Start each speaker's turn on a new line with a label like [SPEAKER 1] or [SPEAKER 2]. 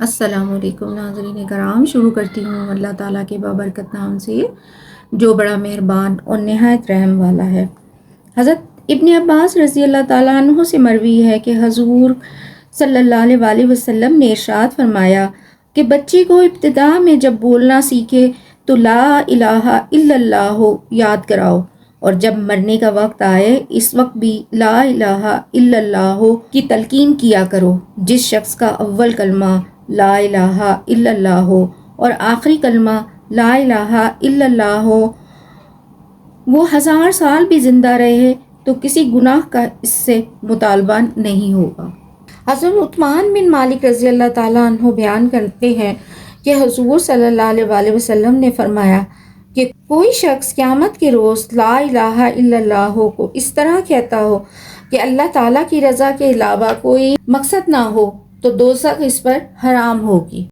[SPEAKER 1] السلام علیکم ناظرین کرام، شروع کرتی ہوں اللہ تعالیٰ کے بابرکت نام سے جو بڑا مہربان اور نہایت رحم والا ہے۔ حضرت ابن عباس رضی اللہ تعالیٰ عنہ سے مروی ہے کہ حضور صلی اللہ علیہ وسلم نے ارشاد فرمایا کہ بچے کو ابتدا میں جب بولنا سیکھے تو لا الہ الا اللہ یاد کراؤ، اور جب مرنے کا وقت آئے اس وقت بھی لا الہ الا اللہ کی تلقین کیا کرو۔ جس شخص کا اول کلمہ لا الہ الا اللہ ہو اور آخری کلمہ لا الہ الا اللہ ہو، وہ 1000 سال بھی زندہ رہے تو کسی گناہ کا اس سے مطالبہ نہیں ہوگا۔ حضرت عثمان بن مالک رضی اللہ تعالیٰ عنہ بیان کرتے ہیں کہ حضور صلی اللہ علیہ وسلم نے فرمایا کہ کوئی شخص قیامت کے روز لا الہ الا اللہ کو اس طرح کہتا ہو کہ اللہ تعالیٰ کی رضا کے علاوہ کوئی مقصد نہ ہو تو دوزخ اس پر حرام ہوگی۔